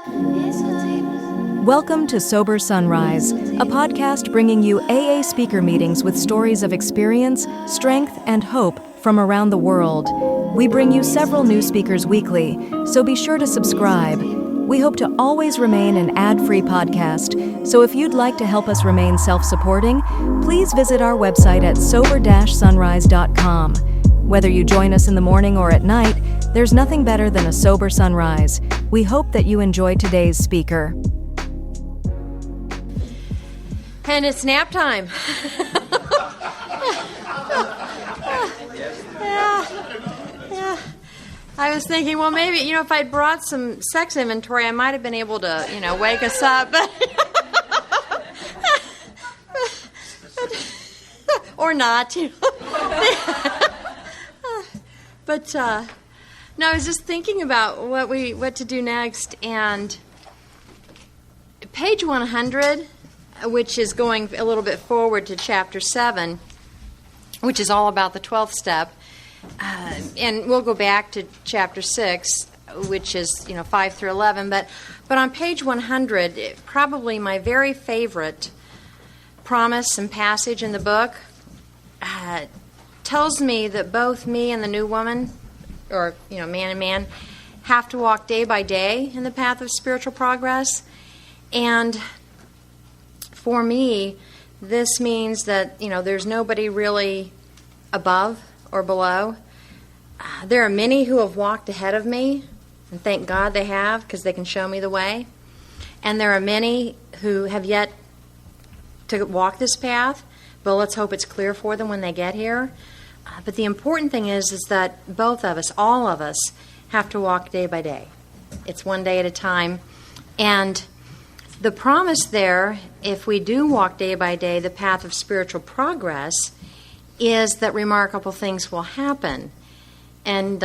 Welcome to Sober Sunrise, a podcast bringing you AA speaker meetings with stories of experience, strength, and hope from around the world. We bring you several new speakers weekly, so be sure to subscribe. We hope to always remain an ad-free podcast, so if you'd like to help us remain self-supporting, please visit our website at sober-sunrise.com. Whether you join us in the morning or at night, there's nothing better than a sober sunrise. We hope that you enjoy today's speaker. And it's nap time. Yeah. I was thinking, well, maybe, if I'd brought some sex inventory, I might have been able to, wake us up. Or not, But, no, I was just thinking about what to do next, and page 100, which is going a little bit forward to chapter 7, which is all about the 12th step, and we'll go back to chapter 6, which is 5 through 11. But on page 100, probably my very favorite promise and passage in the book tells me that both me and the new woman, or man and man, have to walk day by day in the path of spiritual progress. And for me, this means that there's nobody really above or below. There are many who have walked ahead of me, and thank God they have, because they can show me the way. And there are many who have yet to walk this path, but let's hope it's clear for them when they get here. But the important thing is that both of us, all of us, have to walk day by day. It's one day at a time. And the promise there, if we do walk day by day the path of spiritual progress, is that remarkable things will happen. And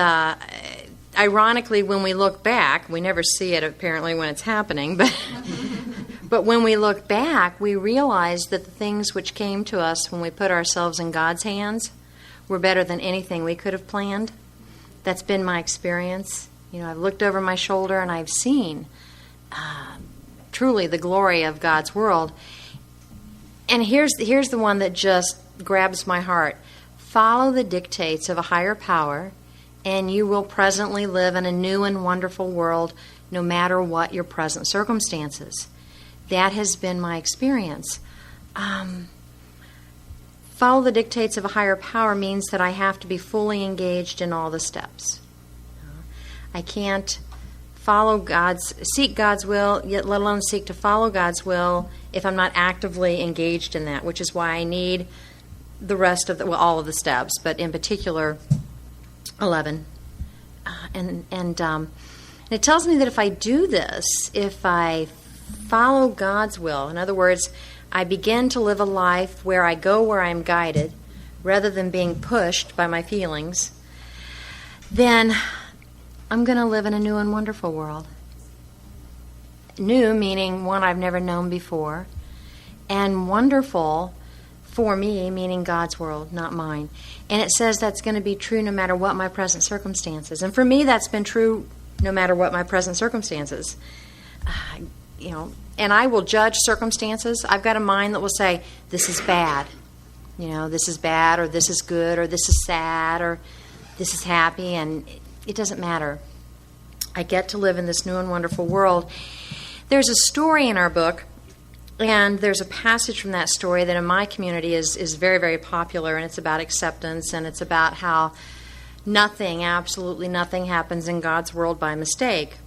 ironically, when we look back, we never see it apparently when it's happening, but when we look back, we realize that the things which came to us when we put ourselves in God's hands were better than anything we could have planned. That's been my experience. I've looked over my shoulder and I've seen truly the glory of God's world. And here's the one that just grabs my heart. Follow the dictates of a higher power, and you will presently live in a new and wonderful world, no matter what your present circumstances. That has been my experience. Follow the dictates of a higher power means that I have to be fully engaged in all the steps. I can't seek God's will, yet let alone seek to follow God's will, if I'm not actively engaged in that, which is why I need the rest of all of the steps, but in particular 11. And it tells me that if I do this, if I follow God's will, in other words, I begin to live a life where I go where I'm guided, rather than being pushed by my feelings, then I'm going to live in a new and wonderful world. New meaning one I've never known before, and wonderful for me meaning God's world, not mine. And it says that's going to be true no matter what my present circumstances. And for me, that's been true no matter what my present circumstances. And I will judge circumstances. I've got a mind that will say, this is bad. This is bad, or this is good, or this is sad, or this is happy, and it doesn't matter. I get to live in this new and wonderful world. There's a story in our book, and there's a passage from that story that in my community is very, very popular, and it's about acceptance, and it's about how absolutely nothing happens in God's world by mistake.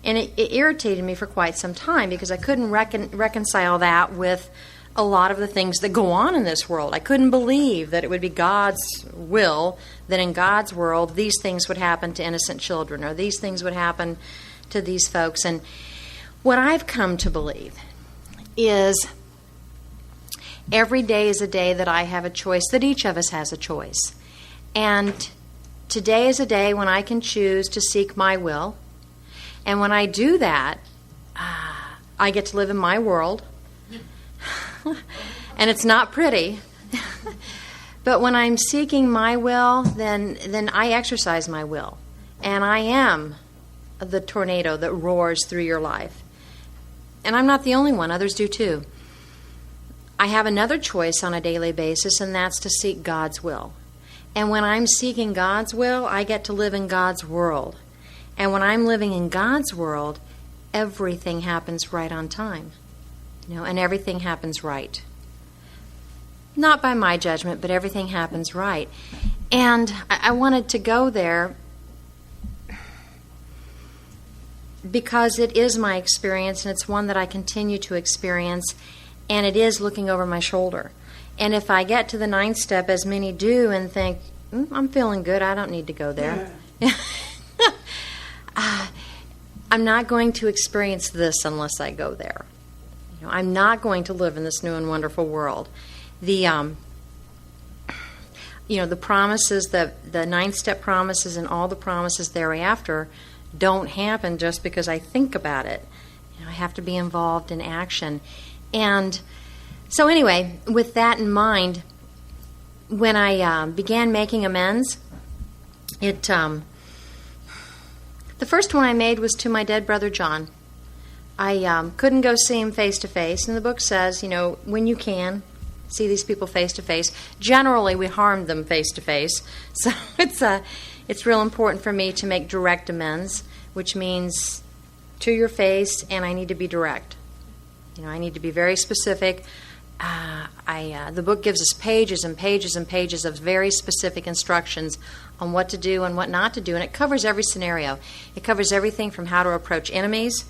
And it irritated me for quite some time because I couldn't reconcile that with a lot of the things that go on in this world. I couldn't believe that it would be God's will that in God's world these things would happen to innocent children, or these things would happen to these folks. And what I've come to believe is every day is a day that I have a choice, that each of us has a choice. And today is a day when I can choose to seek my will. And when I do that, I get to live in my world. And it's not pretty. But when I'm seeking my will, then I exercise my will. And I am the tornado that roars through your life. And I'm not the only one. Others do too. I have another choice on a daily basis, and that's to seek God's will. And when I'm seeking God's will, I get to live in God's world. And when I'm living in God's world, everything happens right on time. And everything happens right. Not by my judgment, but everything happens right. And I wanted to go there because it is my experience, and it's one that I continue to experience, and it is looking over my shoulder. And if I get to the 9th step, as many do, and think, I'm feeling good, I don't need to go there. I'm not going to experience this unless I go there. I'm not going to live in this new and wonderful world. The promises, the 9th step promises and all the promises thereafter don't happen just because I think about it. I have to be involved in action. And so anyway, with that in mind, when I began making amends, the first one I made was to my dead brother John. I couldn't go see him face to face, and the book says, when you can, see these people face to face. Generally, we harmed them face to face, so it's real important for me to make direct amends, which means to your face, and I need to be direct. I need to be very specific. The book gives us pages and pages and pages of very specific instructions on what to do and what not to do, and it covers every scenario. It covers everything from how to approach enemies,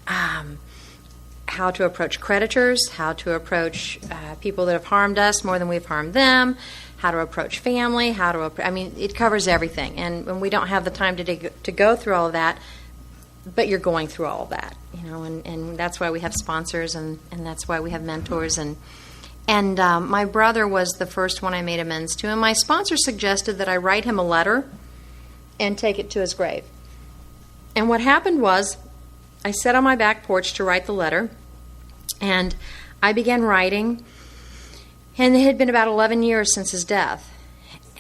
how to approach creditors, how to approach people that have harmed us more than we've harmed them, how to approach family, it covers everything. And we don't have the time to go through all of that, but you're going through all of that, and that's why we have sponsors, and that's why we have mentors. And my brother was the first one I made amends to, and my sponsor suggested that I write him a letter and take it to his grave. And what happened was, I sat on my back porch to write the letter, and I began writing, and it had been about 11 years since his death.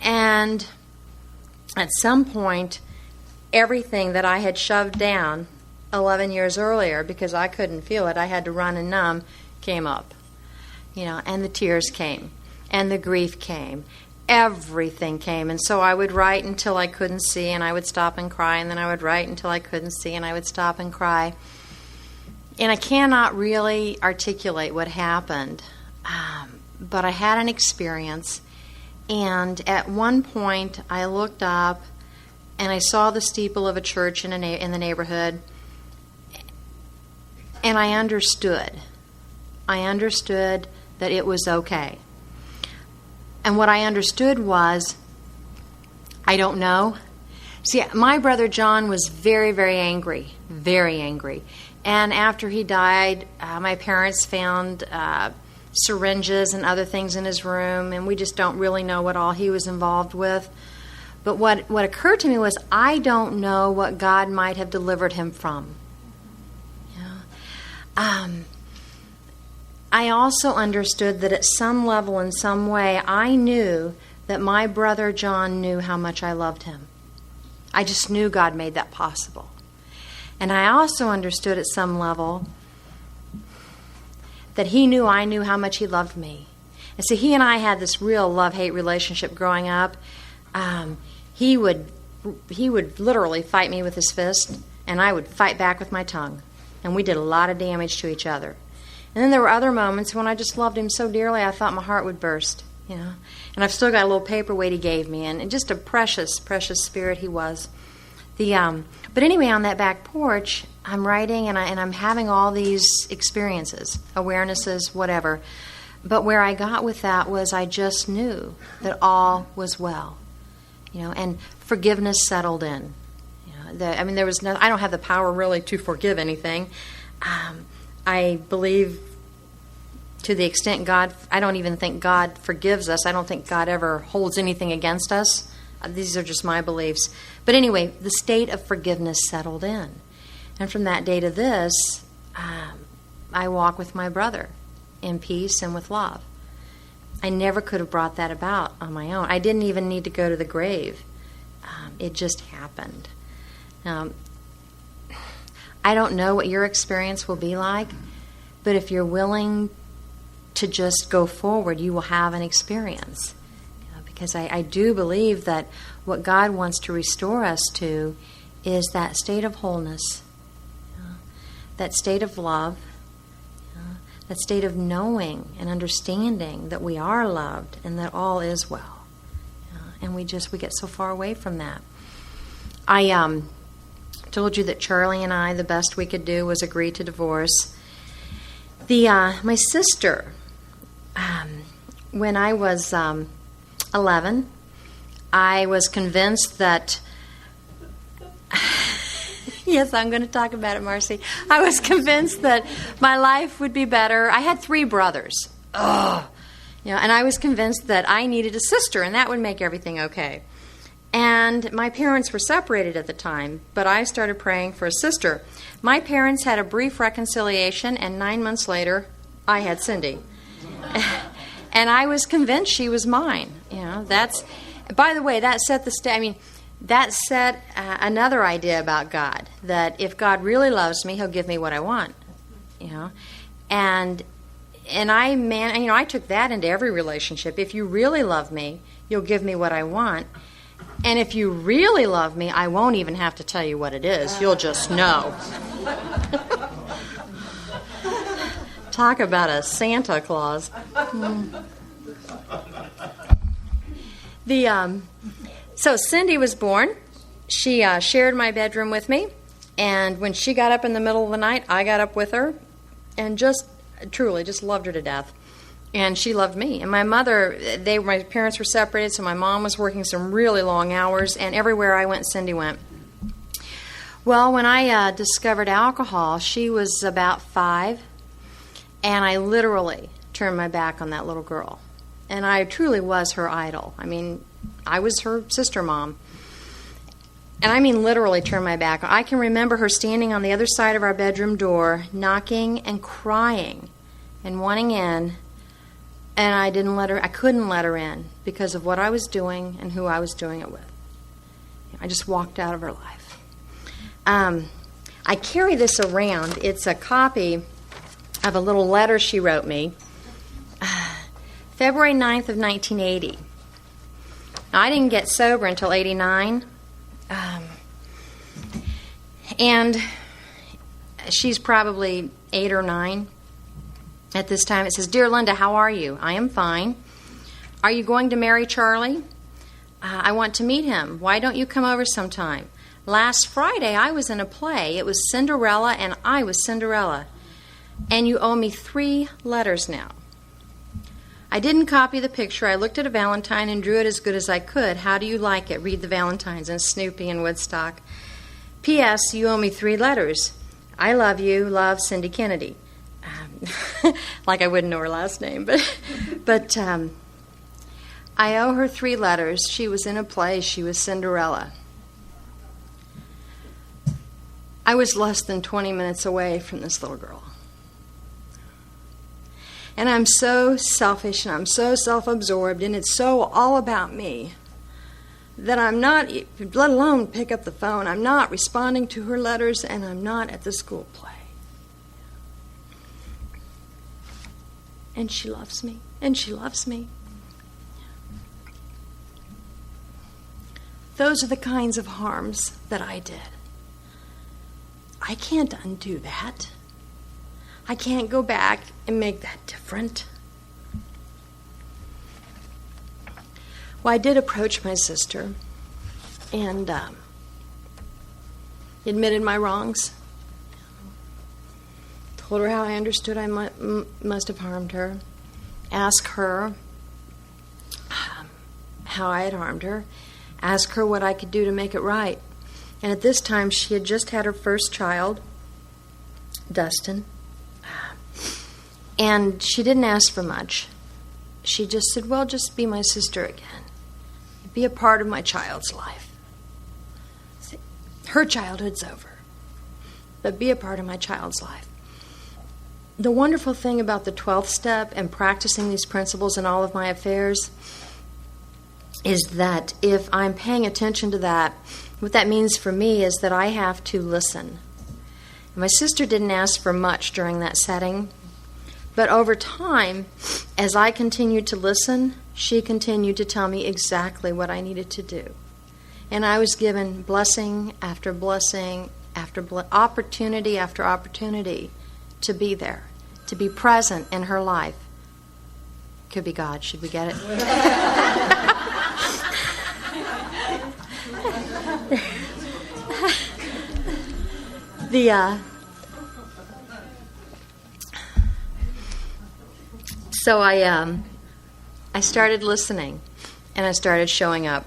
And at some point, everything that I had shoved down 11 years earlier, because I couldn't feel it, I had to run and numb, came up. And the tears came, and the grief came. Everything came. And so I would write until I couldn't see, and I would stop and cry, and then I would write until I couldn't see, and I would stop and cry. And I cannot really articulate what happened, but I had an experience, and at one point I looked up, and I saw the steeple of a church in the neighborhood, and I understood. I understood that it was okay. And what I understood was, I don't know. See, my brother John was very, very angry, very angry. And after he died, my parents found syringes and other things in his room, and we just don't really know what all he was involved with. But what occurred to me was, I don't know what God might have delivered him from. I also understood that at some level, in some way, I knew that my brother John knew how much I loved him. I just knew God made that possible. And I also understood at some level that he knew I knew how much he loved me. And so he and I had this real love-hate relationship growing up. He would literally fight me with his fist, and I would fight back with my tongue. And we did a lot of damage to each other. And then there were other moments when I just loved him so dearly I thought my heart would burst, And I've still got a little paperweight he gave me, and just a precious, precious spirit he was. But anyway, on that back porch, I'm writing, and I'm having all these experiences, awarenesses, whatever. But where I got with that was, I just knew that all was well, and forgiveness settled in. There was no. I don't have the power really to forgive anything. I believe, to the extent God, I don't even think God forgives us. I don't think God ever holds anything against us. These are just my beliefs. But anyway, the state of forgiveness settled in. And from that day to this, I walk with my brother in peace and with love. I never could have brought that about on my own. I didn't even need to go to the grave. It just happened. I don't know what your experience will be like, but if you're willing to just go forward, you will have an experience. Because I do believe that what God wants to restore us to is that state of wholeness, that state of love, that state of knowing and understanding that we are loved and that all is well. And we get so far away from that. I told you that Charlie and I, the best we could do was agree to divorce. My sister, when I was 11, I was convinced that yes, I'm going to talk about it, Marcy. I was convinced that my life would be better. I had 3 brothers. And I was convinced that I needed a sister, and that would make everything okay. And my parents were separated at the time, but I started praying for a sister. My parents had a brief reconciliation, and 9 months later, I had Cindy. And I was convinced she was mine. By the way, that set the stage. That set another idea about God, that if God really loves me, He'll give me what I want. And I took that into every relationship. If you really love me, you'll give me what I want. And if you really love me, I won't even have to tell you what it is. You'll just know. Talk about a Santa Claus. So Cindy was born. She shared my bedroom with me. And when she got up in the middle of the night, I got up with her and just loved her to death. And she loved me. And my parents were separated, so my mom was working some really long hours, and everywhere I went, Cindy went. Well, when I discovered alcohol, she was about 5, and I literally turned my back on that little girl. And I truly was her idol. I was her sister mom. And literally turned my back. I can remember her standing on the other side of our bedroom door, knocking and crying and wanting in. And I couldn't let her in because of what I was doing and who I was doing it with. I just walked out of her life. I carry this around. It's a copy of a little letter she wrote me. February 9th of 1980. Now, I didn't get sober until 89. And she's probably 8 or 9 at this time. It says, "Dear Linda, how are you? I am fine. Are you going to marry Charlie? I want to meet him. Why don't you come over sometime? Last Friday I was in a play. It was Cinderella and I was Cinderella. And you owe me 3 letters now. I didn't copy the picture. I looked at a Valentine and drew it as good as I could. How do you like it? Read the Valentines and Snoopy and Woodstock. P.S. You owe me 3 letters. I love you. Love, Cindy Kennedy." Like I wouldn't know her last name, but I owe her 3 letters. She was in a play. She was Cinderella. I was less than 20 minutes away from this little girl. And I'm so selfish and I'm so self-absorbed and it's so all about me that I'm not, let alone pick up the phone, I'm not responding to her letters and I'm not at the school play. And she loves me, and she loves me. Those are the kinds of harms that I did. I can't undo that. I can't go back and make that different. Well, I did approach my sister and admitted my wrongs. Told her how I understood I must have harmed her. Asked her how I had harmed her. Asked her what I could do to make it right. And at this time, she had just had her first child, Dustin. And she didn't ask for much. She just said, well, just be my sister again. Be a part of my child's life. Her childhood's over. But be a part of my child's life. The wonderful thing about the 12th step and practicing these principles in all of my affairs is that if I'm paying attention to that, what that means for me is that I have to listen. My sister didn't ask for much during that setting, but over time, as I continued to listen, she continued to tell me exactly what I needed to do. And I was given blessing after blessing after opportunity after opportunity to be there, to be present in her life. Could be God. Should we get it? So I started listening, and I started showing up.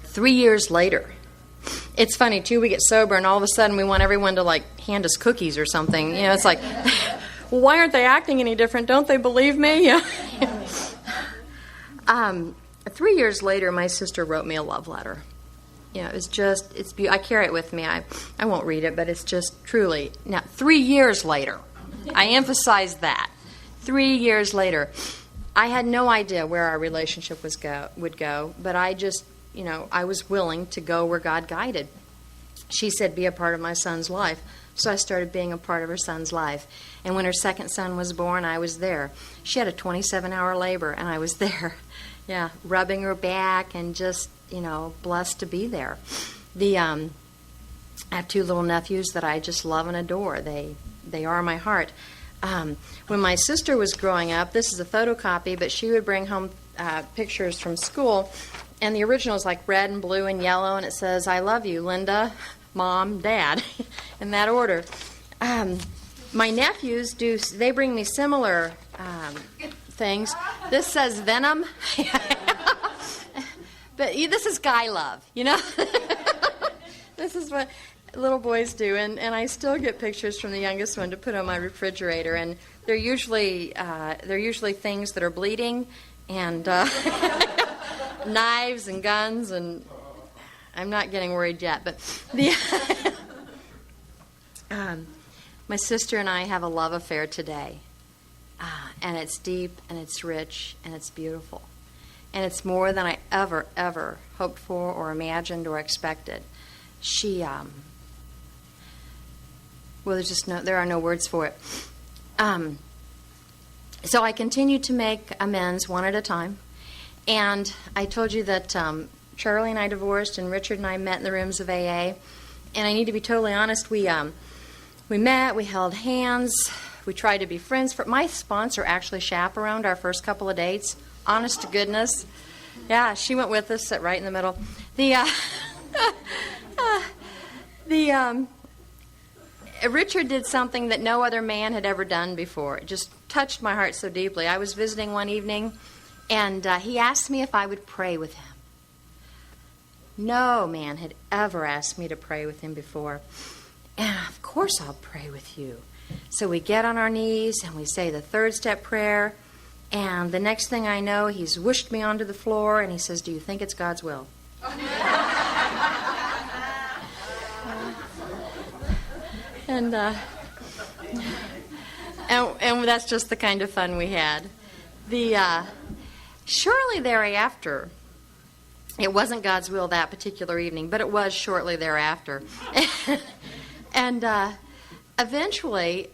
3 years later, it's funny too. We get sober, and all of a sudden we want everyone to like hand us cookies or something. You know, it's like, well, why aren't they acting any different? Don't they believe me? Yeah. 3 years later, my sister wrote me a love letter. You know, it's I carry it with me. I won't read it, but it's just truly. Now, 3 years later, I emphasize that. 3 years later, I had no idea where our relationship would go, but I just, you know, I was willing to go where God guided. She said, be a part of my son's life. So I started being a part of her son's life. And when her second son was born, I was there. She had a 27-hour labor, and I was there. Yeah, rubbing her back and just, you know, blessed to be there. I have 2 little nephews that I just love and adore. They are my heart. When my sister was growing up, this is a photocopy, but she would bring home pictures from school, and the original is like red and blue and yellow, and it says, I love you, Linda, Mom, Dad, in that order. My nephews they bring me similar things. This says Venom, but this is guy love, you know? This is what little boys do, and I still get pictures from the youngest one to put on my refrigerator, and they're usually things that are bleeding, and knives and guns, and I'm not getting worried yet, but my sister and I have a love affair today, and it's deep, and it's rich, and it's beautiful, and it's more than I ever hoped for or imagined or expected. There are no words for it. So I continued to make amends one at a time. And I told you that Charlie and I divorced, and Richard and I met in the rooms of AA. And I need to be totally honest, we met, we held hands, we tried to be friends. My sponsor actually chaperoned our first couple of dates. Honest to goodness. Yeah, she went with us, sat right in the middle. Richard did something that no other man had ever done before. It just touched my heart so deeply. I was visiting one evening, and he asked me if I would pray with him. No man had ever asked me to pray with him before. And of course I'll pray with you. So we get on our knees, and we say the 3rd step prayer, and the next thing I know, he's whooshed me onto the floor, and he says, do you think it's God's will? And that's just the kind of fun we had. Shortly thereafter, it wasn't God's will that particular evening, but it was shortly thereafter. And eventually,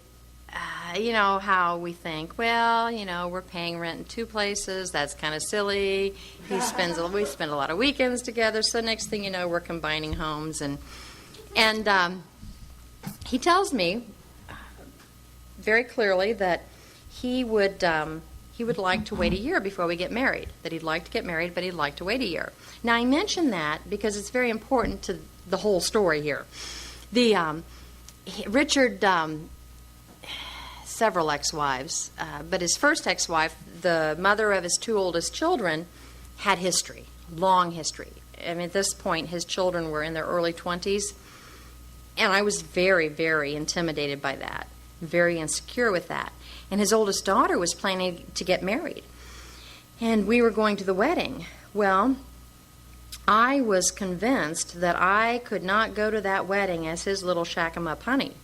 you know how we think, well, you know, we're paying rent in 2 places, that's kind of silly. We spend a lot of weekends together, so next thing you know, we're combining homes. And he tells me very clearly that he would like to wait a year before we get married, that he'd like to get married, but he'd like to wait a year. Now, I mention that because it's very important to the whole story here. Richard, several ex-wives, but his first ex-wife, the mother of his 2 oldest children, had history, long history. I mean, at this point, his children were in their early 20s, and I was very, very intimidated by that, very insecure with that. And his oldest daughter was planning to get married, and we were going to the wedding. Well, I was convinced that I could not go to that wedding as his little shack-em-up honey.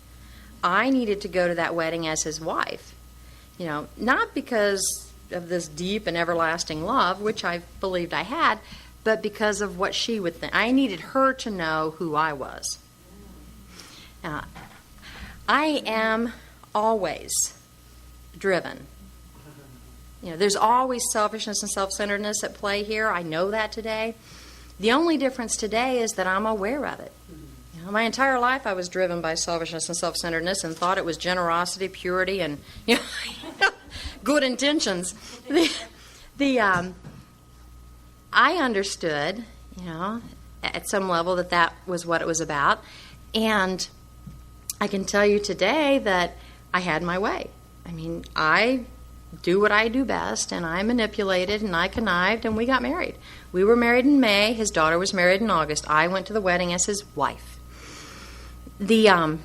I needed to go to that wedding as his wife. You know, not because of this deep and everlasting love, which I believed I had, but because of what she would think. I needed her to know who I was. I am always driven. There's always selfishness and self-centeredness at play here. I know that today. The only difference today is that I'm aware of it. My entire life I was driven by selfishness and self-centeredness and thought it was generosity, purity, and good intentions. I understood, at some level that was what it was about. And I can tell you today that I had my way. I do what I do best, and I manipulated, and I connived, and we got married. We were married in May. His daughter was married in August. I went to the wedding as his wife. I'm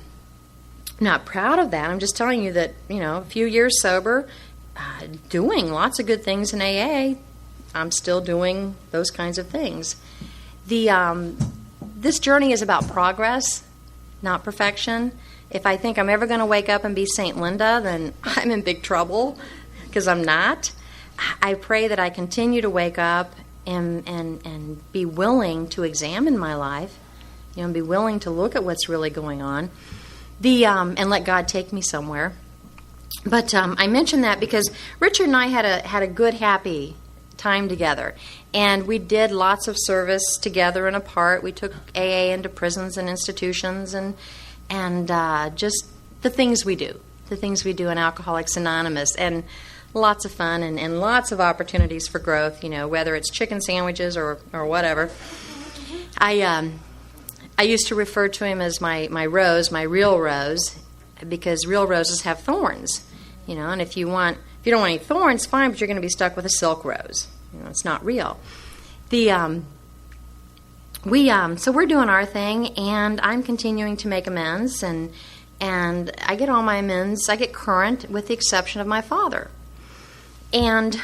not proud of that. I'm just telling you that, a few years sober, doing lots of good things in AA, I'm still doing those kinds of things. This journey is about progress, not perfection. If I think I'm ever going to wake up and be St. Linda, then I'm in big trouble, because I'm not. I pray that I continue to wake up and be willing to examine my life, and be willing to look at what's really going on, and let God take me somewhere. But I mention that because Richard and I had a good, happy time together, and we did lots of service together and apart. We took AA into prisons and institutions, and just the things we do in Alcoholics Anonymous, and lots of fun and lots of opportunities for growth. Whether it's chicken sandwiches or whatever. I used to refer to him as my rose, my real rose, because real roses have thorns, and if you don't want any thorns, fine, but you're going to be stuck with a silk rose. It's not real. So we're doing our thing, and I'm continuing to make amends, and I get all my amends. I get current, with the exception of my father. And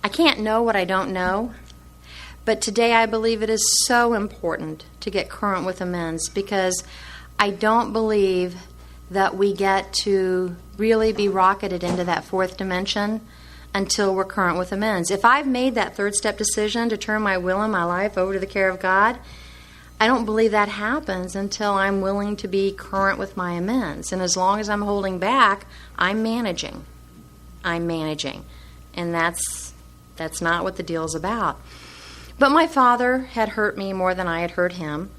I can't know what I don't know. But today I believe it is so important to get current with amends, because I don't believe that we get to really be rocketed into that fourth dimension until we're current with amends. If I've made that third step decision to turn my will and my life over to the care of God, I don't believe that happens until I'm willing to be current with my amends. And as long as I'm holding back, I'm managing. And that's not what the deal's about. But my father had hurt me more than I had hurt him,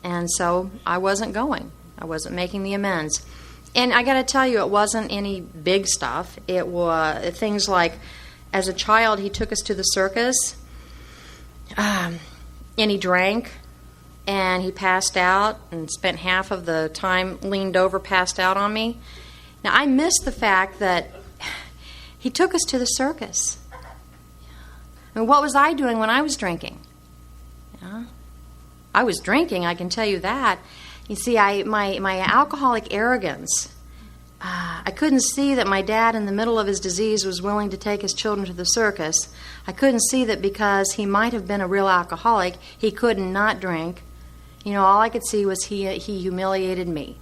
and so I wasn't going. I wasn't making the amends. And I got to tell you, it wasn't any big stuff. It was things like, as a child, he took us to the circus, and he drank, and he passed out, and spent half of the time leaned over, passed out on me. Now, I missed the fact that he took us to the circus. And what was I doing when I was drinking? I was drinking, I can tell you that. You see, my alcoholic arrogance, I couldn't see that my dad in the middle of his disease was willing to take his children to the circus. I couldn't see that because he might have been a real alcoholic, he couldn't not drink. All I could see was he humiliated me.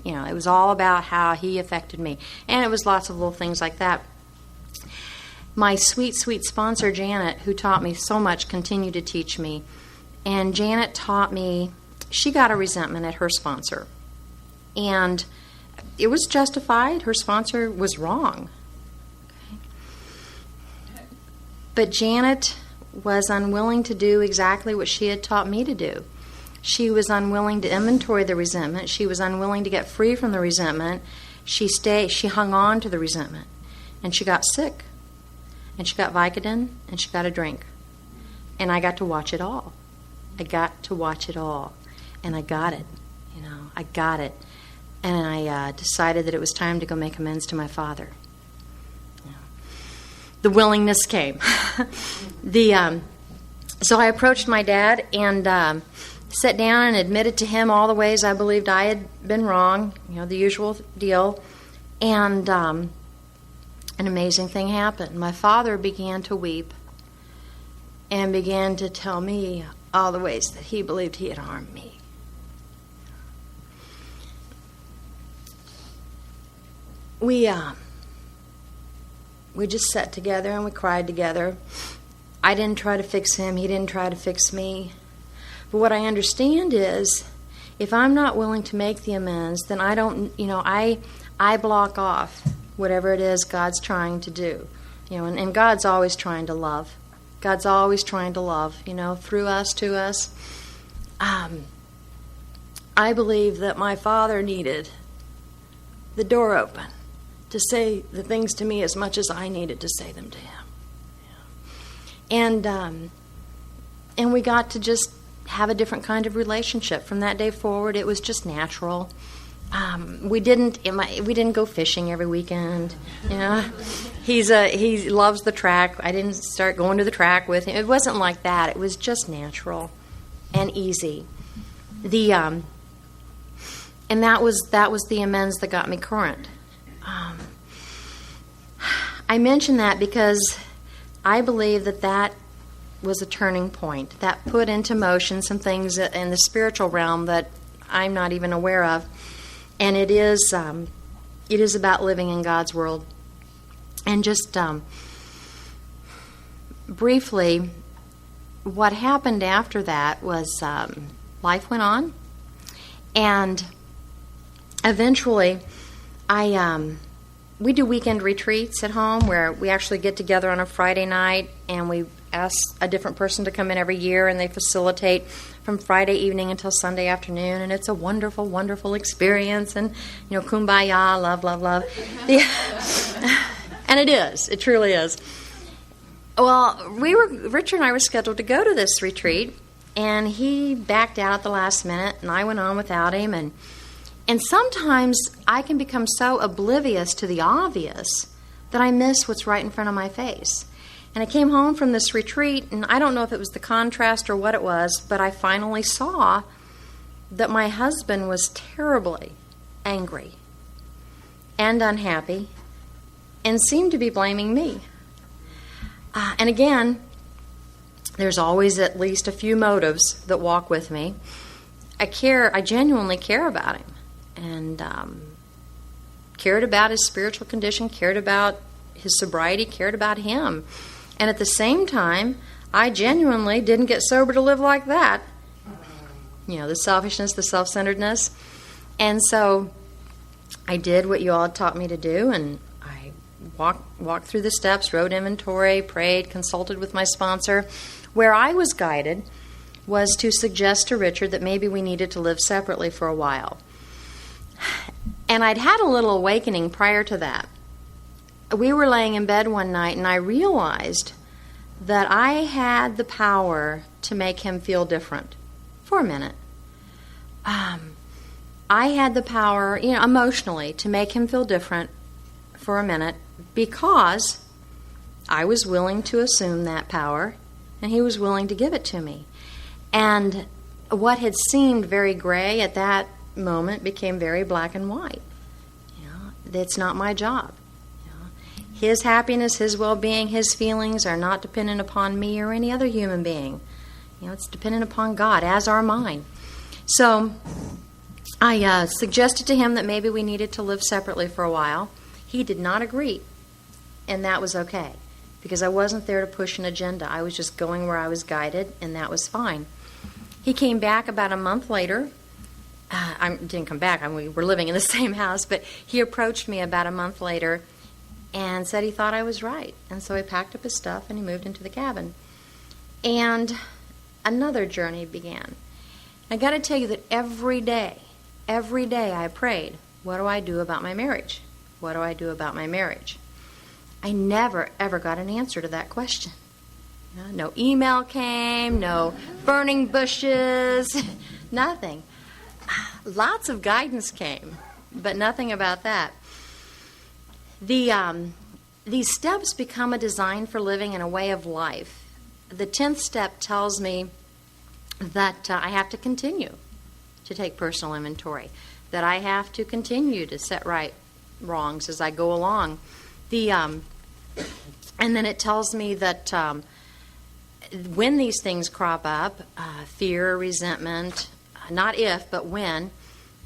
It was all about how he affected me. And it was lots of little things like that. My sweet, sweet sponsor, Janet, who taught me so much, continued to teach me. And Janet taught me, she got a resentment at her sponsor. And it was justified. Her sponsor was wrong. Okay. But Janet was unwilling to do exactly what she had taught me to do. She was unwilling to inventory the resentment. She was unwilling to get free from the resentment. She hung on to the resentment. And she got sick. And she got Vicodin, and she got a drink. And I got to watch it all. And I got it. I got it. And I decided that it was time to go make amends to my father. The willingness came. So I approached my dad and sat down and admitted to him all the ways I believed I had been wrong, the usual deal. And an amazing thing happened. My father began to weep and began to tell me all the ways that he believed he had harmed me. We just sat together and we cried together. I didn't try to fix him. He didn't try to fix me. But what I understand is if I'm not willing to make the amends, then I don't, I block off whatever it is God's trying to do. And God's always trying to love. God's always trying to love, through us, to us. I believe that my Father needed the door open to say the things to me as much as I needed to say them to him. And we got to just have a different kind of relationship. From that day forward, it was just natural. We didn't go fishing every weekend. He loves the track. I didn't start going to the track with him. It wasn't like that. It was just natural and easy. And that was the amends that got me current. I mention that because I believe that was a turning point. That put into motion some things in the spiritual realm that I'm not even aware of. And it is about living in God's world. And just briefly, what happened after that was life went on. And eventually, we do weekend retreats at home where we actually get together on a Friday night and we ask a different person to come in every year, and they facilitate from Friday evening until Sunday afternoon, and it's a wonderful, wonderful experience, and kumbaya, love, love, love. And it truly is. Well, Richard and I were scheduled to go to this retreat, and he backed out at the last minute, and I went on without him, and sometimes I can become so oblivious to the obvious that I miss what's right in front of my face. And I came home from this retreat, and I don't know if it was the contrast or what it was, but I finally saw that my husband was terribly angry and unhappy and seemed to be blaming me. And again, there's always at least a few motives that walk with me. I genuinely care about him, and cared about his spiritual condition, cared about his sobriety, cared about him. And at the same time, I genuinely didn't get sober to live like that. The selfishness, the self-centeredness. And so I did what you all taught me to do, and I walked through the steps, wrote inventory, prayed, consulted with my sponsor. Where I was guided was to suggest to Richard that maybe we needed to live separately for a while. And I'd had a little awakening prior to that. We were laying in bed one night, and I realized that I had the power to make him feel different for a minute. I had the power, emotionally, to make him feel different for a minute because I was willing to assume that power, and he was willing to give it to me. And what had seemed very gray at that moment became very black and white. It's not my job. His happiness, his well-being, his feelings are not dependent upon me or any other human being. It's dependent upon God, as are mine. So I suggested to him that maybe we needed to live separately for a while. He did not agree, and that was okay, because I wasn't there to push an agenda. I was just going where I was guided, and that was fine. He came back about a month later. I didn't come back. We were living in the same house, but he approached me about a month later and said he thought I was right. And so he packed up his stuff and he moved into the cabin. And another journey began. I got to tell you that every day I prayed, what do I do about my marriage? What do I do about my marriage? I never, ever got an answer to that question. No email came, no burning bushes, nothing. Lots of guidance came, but nothing about that. These steps become a design for living in a way of life. The 10th step tells me that I have to continue to take personal inventory, that I have to continue to set right wrongs as I go along. And then it tells me that when these things crop up, fear, resentment, not if, but when,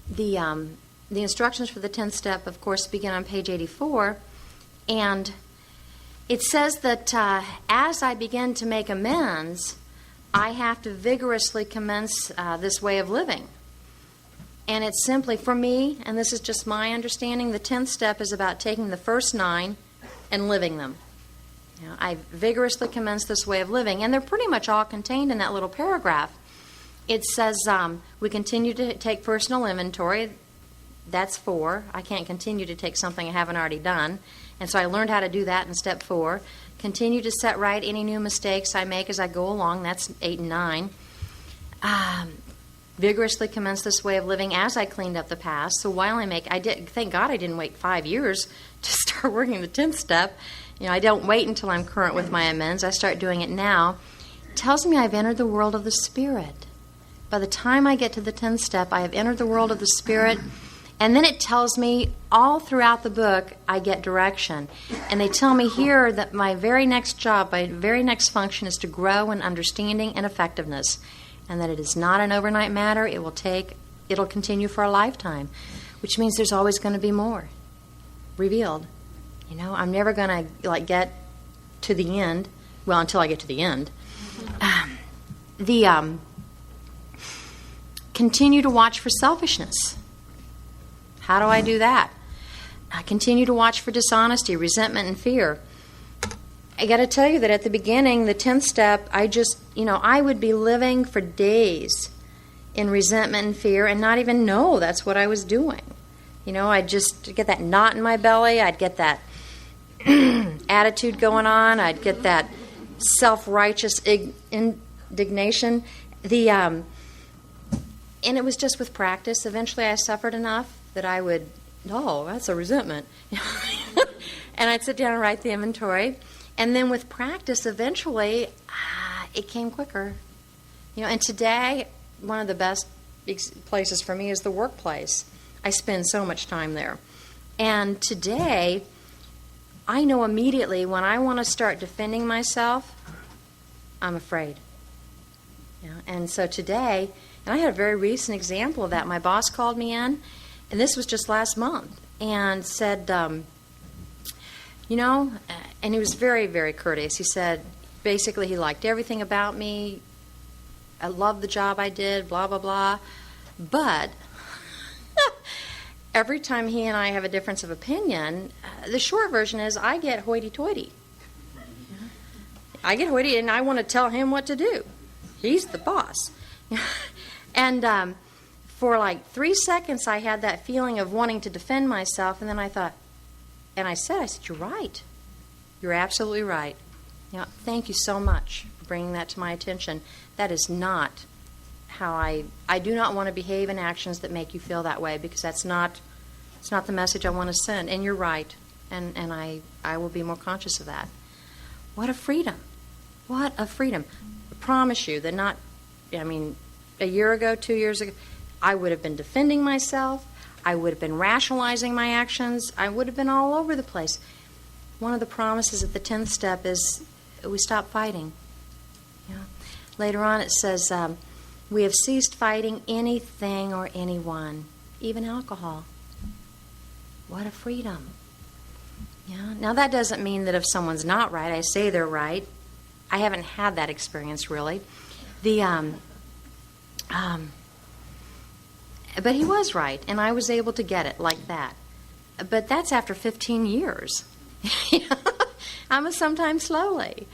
the instructions for the 10th step, of course, begin on page 84, and it says that as I begin to make amends, I have to vigorously commence this way of living. And it's simply, for me, and this is just my understanding, the 10th step is about taking the first 9 and living them. I vigorously commence this way of living, and they're pretty much all contained in that little paragraph. It says we continue to take personal inventory. That's 4. I can't continue to take something I haven't already done. And so I learned how to do that in step 4. Continue to set right any new mistakes I make as I go along. That's 8 and 9. Vigorously commence this way of living as I cleaned up the past. So while thank God I didn't wait 5 years to start working the 10th step. I don't wait until I'm current with my amends. I start doing it now. It tells me I've entered the world of the Spirit. By the time I get to the 10th step, I have entered the world of the Spirit. And then it tells me all throughout the book I get direction. And they tell me here that my very next job, my very next function is to grow in understanding and effectiveness. And that it is not an overnight matter. It'll continue for a lifetime. Which means there's always going to be more revealed. I'm never going to get to the end. Well, until I get to the end. Continue to watch for selfishness. How do I do that? I continue to watch for dishonesty, resentment, and fear. I got to tell you that at the beginning, the 10th step, I would be living for days in resentment and fear and not even know that's what I was doing. I'd just get that knot in my belly. I'd get that attitude going on. I'd get that self-righteous indignation. And it was just with practice. Eventually I suffered enough that I would, that's a resentment. And I'd sit down and write the inventory. And then with practice, eventually, it came quicker. And today, one of the best places for me is the workplace. I spend so much time there. And today, I know immediately when I want to start defending myself, I'm afraid. And so today, and I had a very recent example of that. My boss called me in, and this was just last month, and said, and he was very, very courteous. He said, basically, he liked everything about me. I loved the job I did, blah, blah, blah. But every time he and I have a difference of opinion, the short version is I get hoity-toity. I get hoity, and I want to tell him what to do. He's the boss. And for like 3 seconds, I had that feeling of wanting to defend myself, and then I thought, and I said, you're right. You're absolutely right. Thank you so much for bringing that to my attention. That is not how I do not want to behave in actions that make you feel that way, because it's not the message I want to send. And you're right. And I will be more conscious of that. What a freedom. What a freedom. I promise you that a year ago, 2 years ago, I would have been defending myself. I would have been rationalizing my actions. I would have been all over the place. One of the promises at the 10th step is we stop fighting. Later on it says, we have ceased fighting anything or anyone, even alcohol. What a freedom. Now that doesn't mean that if someone's not right, I say they're right. I haven't had that experience really. But he was right, and I was able to get it like that. But that's after 15 years. I'm sometimes slowly.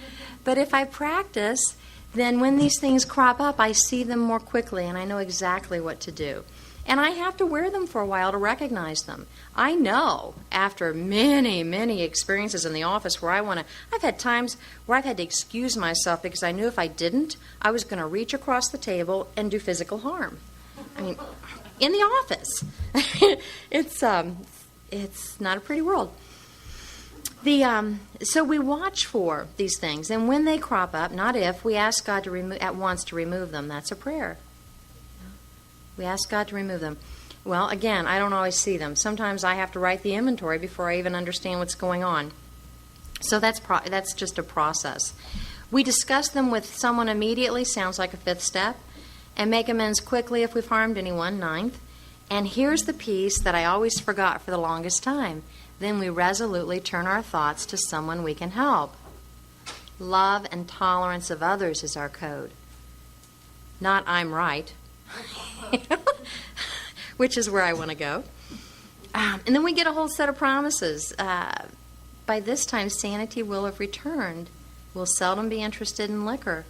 But if I practice, then when these things crop up, I see them more quickly, and I know exactly what to do. And I have to wear them for a while to recognize them. I know after many, many experiences in the office where I've had times where I've had to excuse myself because I knew if I didn't, I was going to reach across the table and do physical harm. In the office. It's not a pretty world. So we watch for these things, and when they crop up, not if, we ask God at once to remove them. That's a prayer. We ask God to remove them. Well, again, I don't always see them. Sometimes I have to write the inventory before I even understand what's going on. So that's just a process. We discuss them with someone immediately, sounds like a 5th step, and make amends quickly if we've harmed anyone, 9th. And here's the piece that I always forgot for the longest time. Then we resolutely turn our thoughts to someone we can help. Love and tolerance of others is our code. Not I'm right. which is where I want to go. And then we get a whole set of promises. By this time, sanity will have returned. We'll seldom be interested in liquor.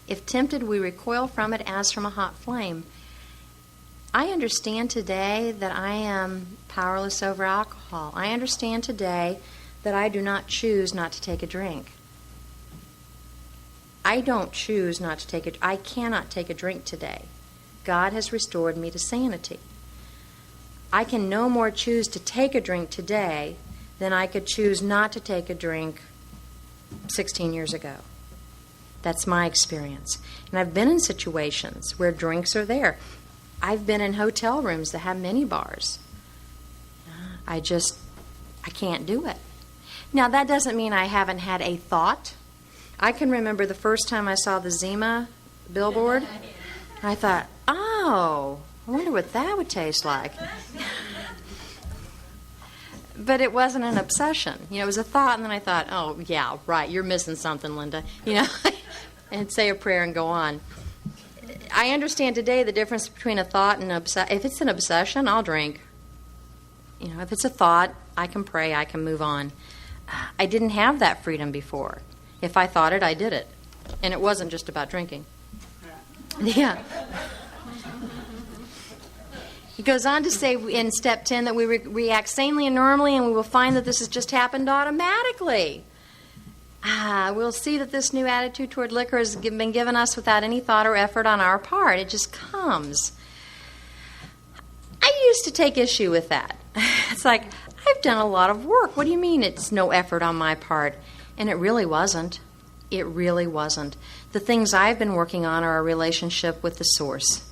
If tempted, we recoil from it as from a hot flame. I understand today that I am powerless over alcohol. I understand today that I do not choose not to take a drink. I don't choose not to take it. I cannot take a drink today. God has restored me to sanity. I can no more choose to take a drink today than I could choose not to take a drink 16 years ago. That's my experience. And I've been in situations where drinks are there. I've been in hotel rooms that have mini bars. I can't do it. Now, that doesn't mean I haven't had a thought. I can remember the first time I saw the Zima billboard. I thought, oh, I wonder what that would taste like. But it wasn't an obsession. It was a thought, and then I thought, oh, yeah, right, you're missing something, Linda. And say a prayer and go on. I understand today the difference between a thought and an obsession. If it's an obsession, I'll drink. If it's a thought, I can pray, I can move on. I didn't have that freedom before. If I thought it, I did it. And it wasn't just about drinking. Yeah. He goes on to say in step 10 that we react sanely and normally, and we will find that this has just happened automatically. We'll see that this new attitude toward liquor has been given us without any thought or effort on our part. It just comes. I used to take issue with that. It's like, I've done a lot of work. What do you mean it's no effort on my part? And it really wasn't. It really wasn't. The things I've been working on are a relationship with the source.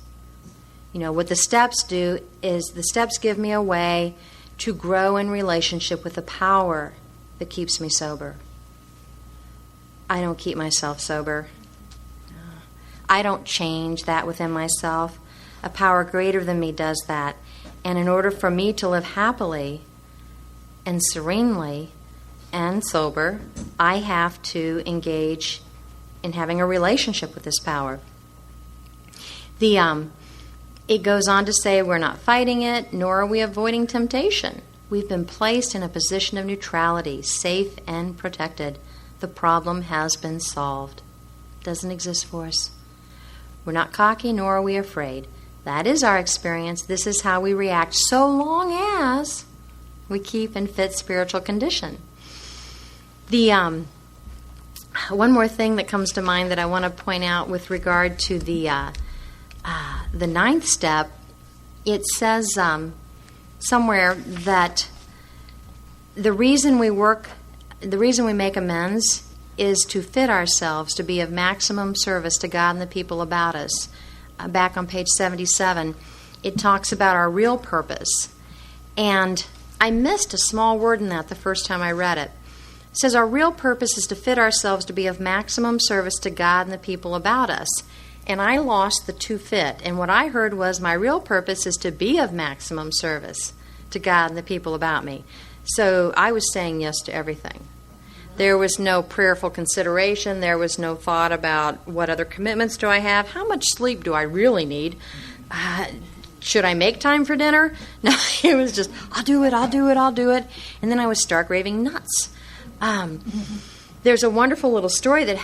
What the steps do is the steps give me a way to grow in relationship with the power that keeps me sober. I don't keep myself sober. I don't change that within myself. A power greater than me does that. And in order for me to live happily and serenely and sober, I have to engage in having a relationship with this power. It goes on to say we're not fighting it, nor are we avoiding temptation. We've been placed in a position of neutrality, safe and protected. The problem has been solved. It doesn't exist for us. We're not cocky, nor are we afraid. That is our experience. This is how we react, so long as we keep in fit spiritual condition. One more thing that comes to mind that I want to point out with regard to the ninth step, it says somewhere that the reason we make amends is to fit ourselves to be of maximum service to God and the people about us. Back on page 77, it talks about our real purpose. And I missed a small word in that the first time I read it. It says our real purpose is to fit ourselves to be of maximum service to God and the people about us. And I lost the to fit. And what I heard was my real purpose is to be of maximum service to God and the people about me. So I was saying yes to everything. There was no prayerful consideration. There was no thought about what other commitments do I have? How much sleep do I really need? Should I make time for dinner? No, it was just, I'll do it. And then I would start raving nuts. There's a wonderful little story that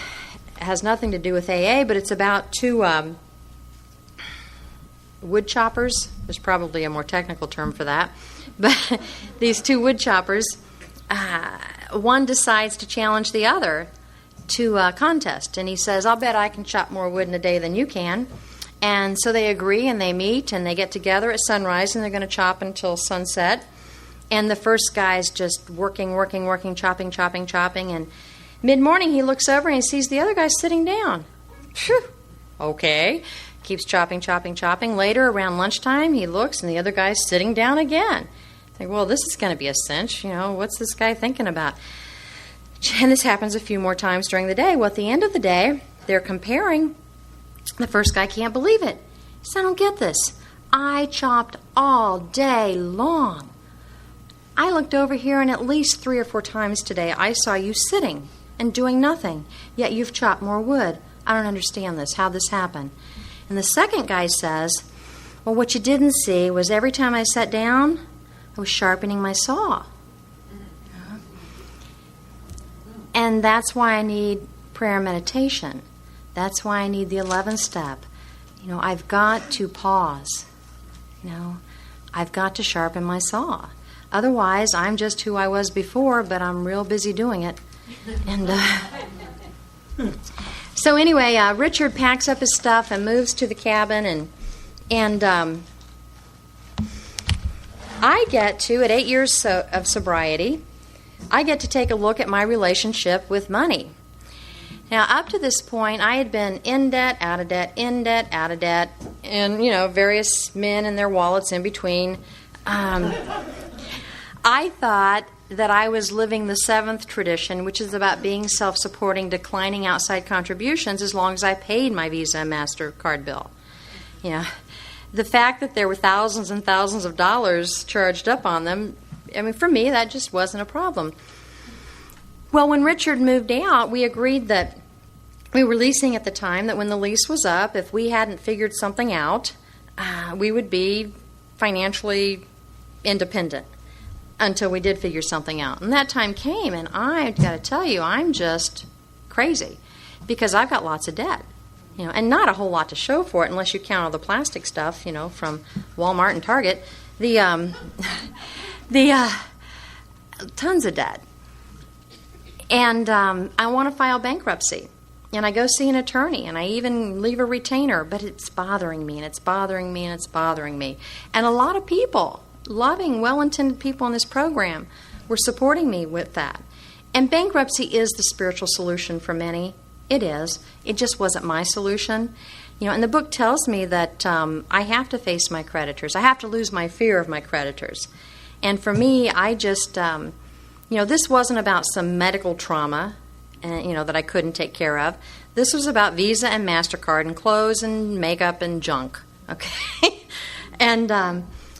has nothing to do with AA, but it's about two wood choppers. There's probably a more technical term for that. But these two wood choppers, one decides to challenge the other to a contest. And he says, I'll bet I can chop more wood in a day than you can. And so they agree, and they meet, and they get together at sunrise, and they're going to chop until sunset. And the first guy's just working, chopping. And mid-morning, he looks over, and he sees the other guy sitting down. Phew. Okay. Keeps chopping. Later, around lunchtime, he looks, and the other guy's sitting down again. Think, well, this is going to be a cinch. What's this guy thinking about? And this happens a few more times during the day. Well, at the end of the day, they're comparing. The first guy can't believe it. He said, I don't get this. I chopped all day long. I looked over here, and at least 3 or 4 times today I saw you sitting and doing nothing, yet you've chopped more wood. I don't understand this, how this happened. And the second guy says, Well, what you didn't see was every time I sat down, I was sharpening my saw. And that's why I need prayer and meditation. That's why I need the 11th step. I've got to pause. I've got to sharpen my saw. Otherwise, I'm just who I was before, but I'm real busy doing it. And so anyway, Richard packs up his stuff and moves to the cabin, and I get to, at 8 years of sobriety, I get to take a look at my relationship with money. Now, up to this point, I had been in debt, out of debt, in debt, out of debt, and, various men and their wallets in between. I thought that I was living the 7th tradition, which is about being self-supporting, declining outside contributions as long as I paid my Visa and MasterCard bill. The fact that there were thousands and thousands of dollars charged up on them, for me, that just wasn't a problem. Well, when Richard moved out, we agreed that we were leasing at the time, that when the lease was up, if we hadn't figured something out, we would be financially independent until we did figure something out. And that time came, and I've got to tell you, I'm just crazy because I've got lots of debt, and not a whole lot to show for it unless you count all the plastic stuff, from Walmart and Target. The tons of debt. And I want to file bankruptcy. And I go see an attorney, and I even leave a retainer, but it's bothering me, and it's bothering me, and it's bothering me. And a lot of people, loving, well-intended people in this program, were supporting me with that. And bankruptcy is the spiritual solution for many. It is. It just wasn't my solution. And the book tells me that I have to face my creditors. I have to lose my fear of my creditors. And for me, I just, this wasn't about some medical trauma, that I couldn't take care of. This was about Visa and MasterCard and clothes and makeup and junk, okay? And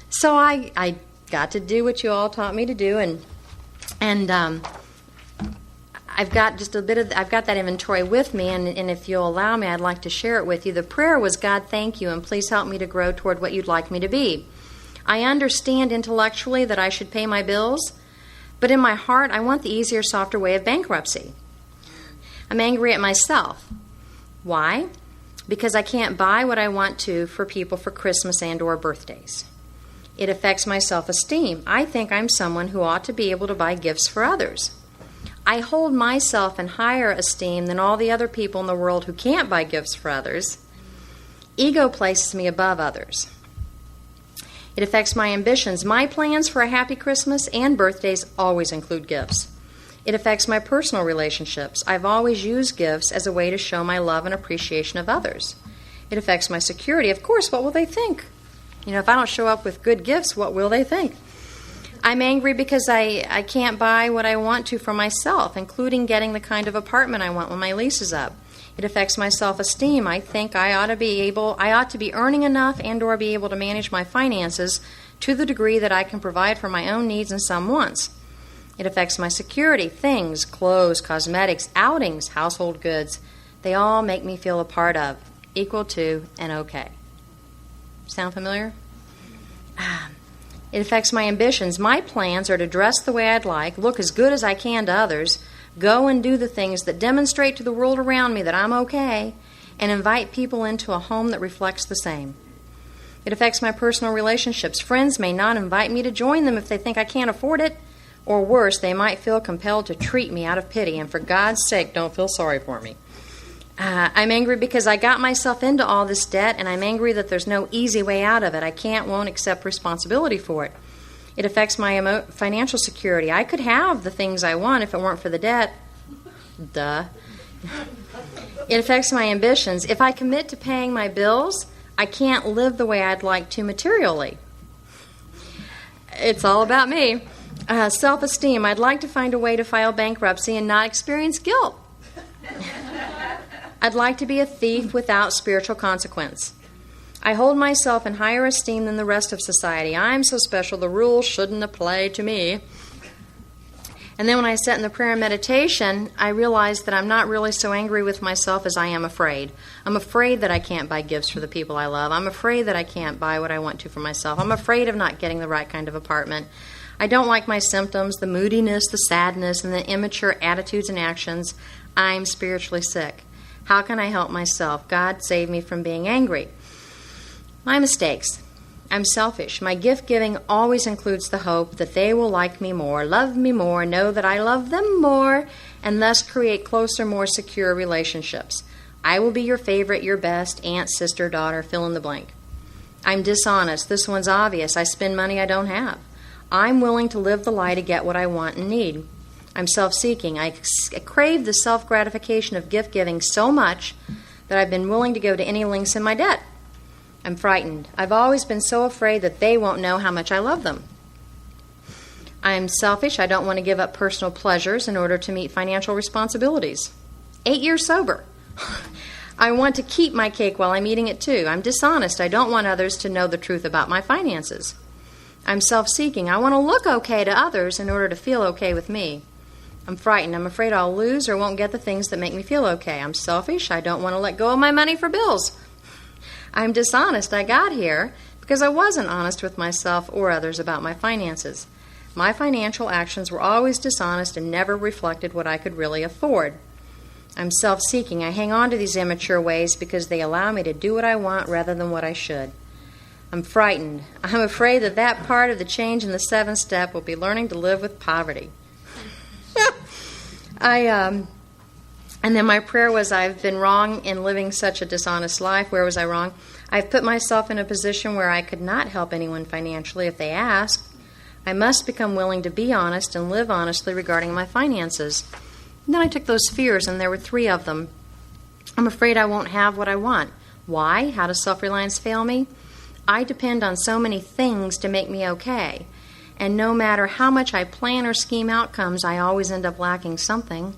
so I got to do what you all taught me to do, and I've got just I've got that inventory with me, and if you'll allow me, I'd like to share it with you. The prayer was, God, thank you, and please help me to grow toward what you'd like me to be. I understand intellectually that I should pay my bills, but in my heart, I want the easier, softer way of bankruptcy. I'm angry at myself. Why? Because I can't buy what I want to for people for Christmas and or birthdays. It affects my self-esteem. I think I'm someone who ought to be able to buy gifts for others. I hold myself in higher esteem than all the other people in the world who can't buy gifts for others. Ego places me above others. It affects my ambitions. My plans for a happy Christmas and birthdays always include gifts. It affects my personal relationships. I've always used gifts as a way to show my love and appreciation of others. It affects my security. Of course, what will they think? If I don't show up with good gifts, what will they think? I'm angry because I can't buy what I want to for myself, including getting the kind of apartment I want when my lease is up. It affects my self-esteem. I think I ought to be earning enough and or be able to manage my finances to the degree that I can provide for my own needs and some wants. It affects my security. Things, clothes, cosmetics, outings, household goods, they all make me feel a part of, equal to, and okay. Sound familiar? It affects my ambitions. My plans are to dress the way I'd like, look as good as I can to others, go and do the things that demonstrate to the world around me that I'm okay, and invite people into a home that reflects the same. It affects my personal relationships. Friends may not invite me to join them if they think I can't afford it, or worse, they might feel compelled to treat me out of pity, and for God's sake, don't feel sorry for me. I'm angry because I got myself into all this debt, and I'm angry that there's no easy way out of it. I won't accept responsibility for it. It affects my financial security. I could have the things I want if it weren't for the debt. Duh. It affects my ambitions. If I commit to paying my bills, I can't live the way I'd like to materially. It's all about me. Self-esteem. I'd like to find a way to file bankruptcy and not experience guilt. I'd like to be a thief without spiritual consequence. I hold myself in higher esteem than the rest of society. I'm so special, the rules shouldn't apply to me. And then when I sat in the prayer and meditation, I realized that I'm not really so angry with myself as I am afraid. I'm afraid that I can't buy gifts for the people I love. I'm afraid that I can't buy what I want to for myself. I'm afraid of not getting the right kind of apartment. I don't like my symptoms, the moodiness, the sadness, and the immature attitudes and actions. I'm spiritually sick. How can I help myself? God, save me from being angry. My mistakes. I'm selfish. My gift giving always includes the hope that they will like me more, love me more, know that I love them more, and thus create closer, more secure relationships. I will be your favorite, your best, aunt, sister, daughter, fill in the blank. I'm dishonest. This one's obvious. I spend money I don't have. I'm willing to live the lie to get what I want and need. I'm self-seeking. I crave the self-gratification of gift giving so much that I've been willing to go to any lengths in my debt. I'm frightened. I've always been so afraid that they won't know how much I love them. I'm selfish. I don't want to give up personal pleasures in order to meet financial responsibilities. 8 years sober. I want to keep my cake while I'm eating it too. I'm dishonest. I don't want others to know the truth about my finances. I'm self-seeking. I want to look okay to others in order to feel okay with me. I'm frightened. I'm afraid I'll lose or won't get the things that make me feel okay. I'm selfish. I don't want to let go of my money for bills. I'm dishonest. I got here because I wasn't honest with myself or others about my finances. My financial actions were always dishonest and never reflected what I could really afford. I'm self-seeking. I hang on to these immature ways because they allow me to do what I want rather than what I should. I'm frightened. I'm afraid that part of the change in the 7th step will be learning to live with poverty. And then my prayer was, I've been wrong in living such a dishonest life. Where was I wrong? I've put myself in a position where I could not help anyone financially if they asked. I must become willing to be honest and live honestly regarding my finances. And then I took those fears, and there were 3 of them. I'm afraid I won't have what I want. Why? How does self-reliance fail me? I depend on so many things to make me okay. And no matter how much I plan or scheme outcomes, I always end up lacking something.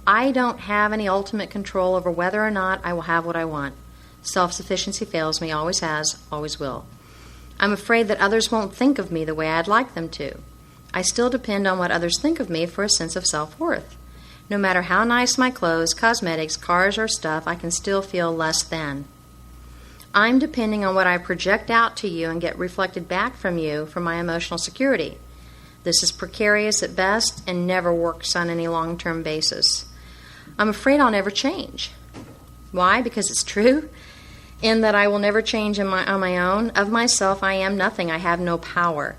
I don't have any ultimate control over whether or not I will have what I want. Self-sufficiency fails me, always has, always will. I'm afraid that others won't think of me the way I'd like them to. I still depend on what others think of me for a sense of self-worth. No matter how nice my clothes, cosmetics, cars, or stuff, I can still feel less than. I'm depending on what I project out to you and get reflected back from you for my emotional security. This is precarious at best and never works on any long-term basis. I'm afraid I'll never change. Why? Because it's true. In that I will never change on my own. Of myself, I am nothing. I have no power.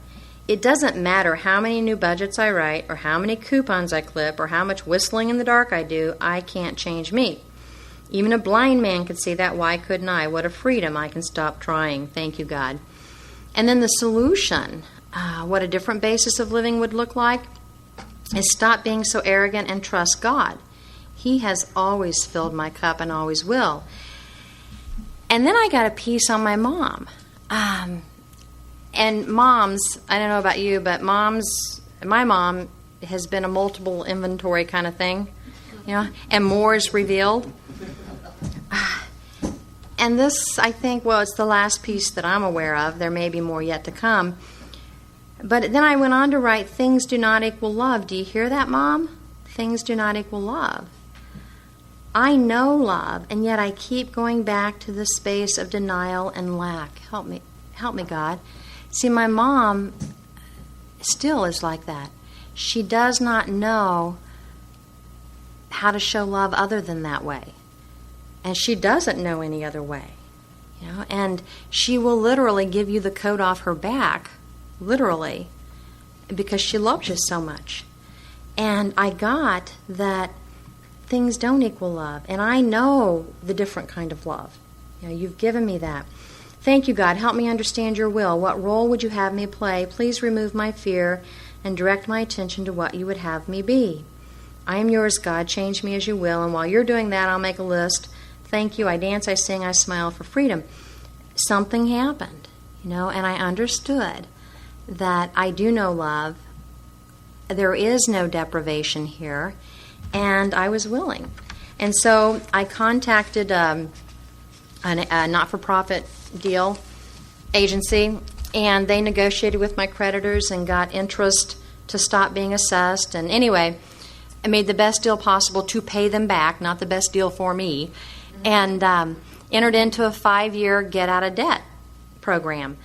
It doesn't matter how many new budgets I write or how many coupons I clip or how much whistling in the dark I do. I can't change me. Even a blind man could see that. Why couldn't I? What a freedom. I can stop trying. Thank you, God. And then the solution, what a different basis of living would look like, is stop being so arrogant and trust God. He has always filled my cup and always will. And then I got a piece on my mom. And moms, I don't know about you, but my mom has been a multiple inventory kind of thing, and more is revealed. And this, I think, it's the last piece that I'm aware of. There may be more yet to come. But then I went on to write, things do not equal love. Do you hear that, Mom? Things do not equal love. I know love, and yet I keep going back to the space of denial and lack. Help me, God. See, my mom still is like that. She does not know how to show love other than that way. And she doesn't know any other way. And she will literally give you the coat off her back, literally, because she loves you so much. And I got that things don't equal love. And I know the different kind of love. You've given me that. Thank you, God. Help me understand your will. What role would you have me play? Please remove my fear and direct my attention to what you would have me be. I am yours, God. Change me as you will. And while you're doing that, I'll make a list. Thank you. I dance, I sing, I smile for freedom. Something happened, and I understood that I do know love. There is no deprivation here, and I was willing. And so I contacted a not-for-profit deal agency, and they negotiated with my creditors and got interest to stop being assessed. And anyway, I made the best deal possible to pay them back, not the best deal for me, and entered into a 5-year get-out-of-debt program.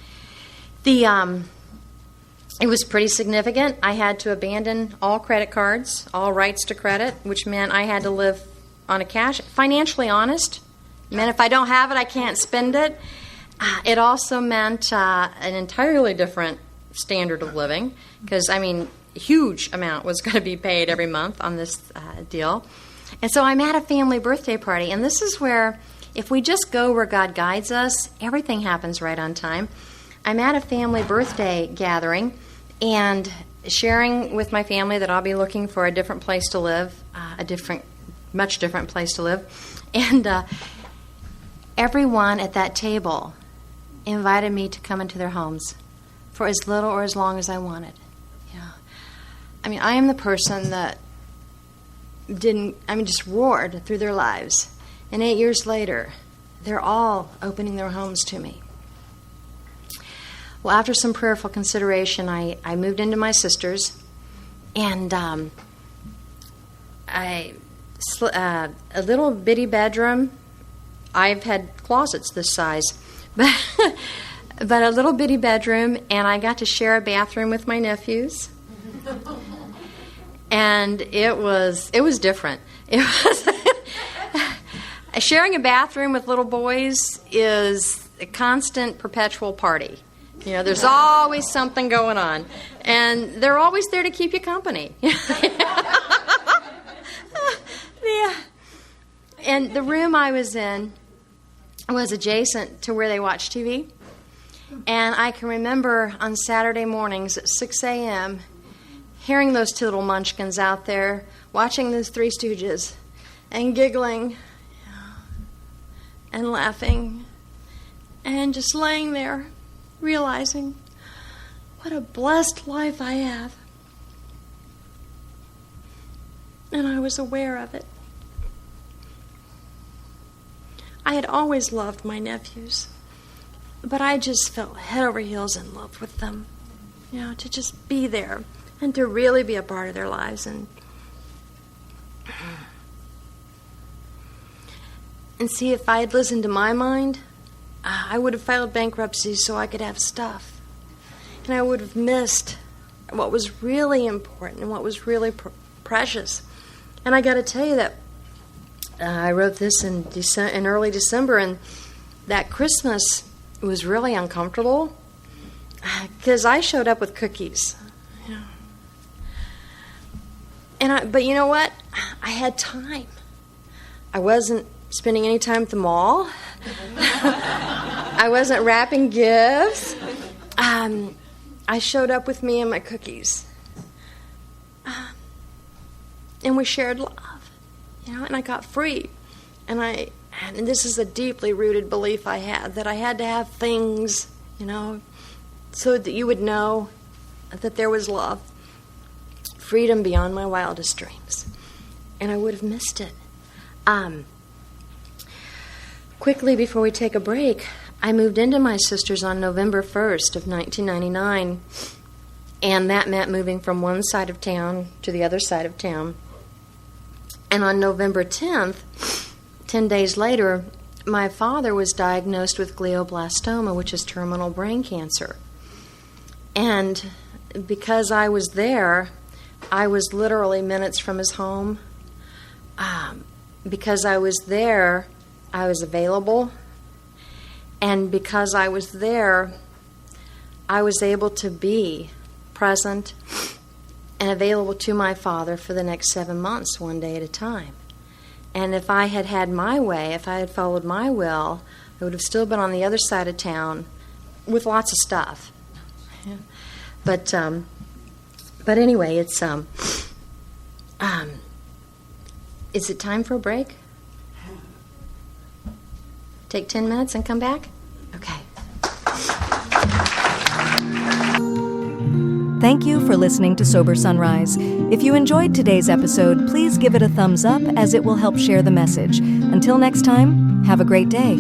It was pretty significant. I had to abandon all credit cards, all rights to credit, which meant I had to live on a cash, financially honest. It meant if I don't have it, I can't spend it. It also meant an entirely different standard of living because, I mean, a huge amount was going to be paid every month on this deal. And so I'm at a family birthday party, and this is where if we just go where God guides us, everything happens right on time. I'm at a family birthday gathering and sharing with my family that I'll be looking for a different place to live, much different place to live. And everyone at that table invited me to come into their homes for as little or as long as I wanted. Yeah. I mean, I am the person that just roared through their lives. And 8 years later, they're all opening their homes to me. Well, after some prayerful consideration, I moved into my sister's, and a little bitty bedroom. I've had closets this size, but a little bitty bedroom, and I got to share a bathroom with my nephews, and it was different. It was sharing a bathroom with little boys is a constant, perpetual party. You know, there's always something going on, and they're always there to keep you company. Yeah. And the room I was in was adjacent to where they watch TV, and I can remember on Saturday mornings at 6 a.m. hearing those two little munchkins out there watching those Three Stooges and giggling and laughing and just laying there realizing what a blessed life I have. And I was aware of it. I had always loved my nephews, but I just felt head over heels in love with them. You know, to just be there and to really be a part of their lives. And see, if I had listened to my mind, I would have filed bankruptcy so I could have stuff. And I would have missed what was really important and what was really precious. And I got to tell you that I wrote this in early December, and that Christmas was really uncomfortable because I showed up with cookies. You know. But you know what? I had time. I wasn't spending any time at the mall. I wasn't wrapping gifts. I showed up with me and my cookies. And we shared love, you know, and I got free. And this is a deeply rooted belief I had, that I had to have things, you know, so that you would know that there was love, freedom beyond my wildest dreams. And I would have missed it. Quickly before we take a break, I moved into my sister's on November 1st of 1999, and that meant moving from one side of town to the other side of town. And on November 10th, 10 days later, my father was diagnosed with glioblastoma, which is terminal brain cancer. And because I was there, I was literally minutes from his home. Because I was there, I was available. And because I was there, I was able to be present and available to my father for the next 7 months, one day at a time. And if I had had my way, if I had followed my will, I would have still been on the other side of town with lots of stuff. Yeah. But anyway, it's is it time for a break? Take 10 minutes and come back? Okay. Thank you for listening to Sober Sunrise. If you enjoyed today's episode, please give it a thumbs up as it will help share the message. Until next time, have a great day.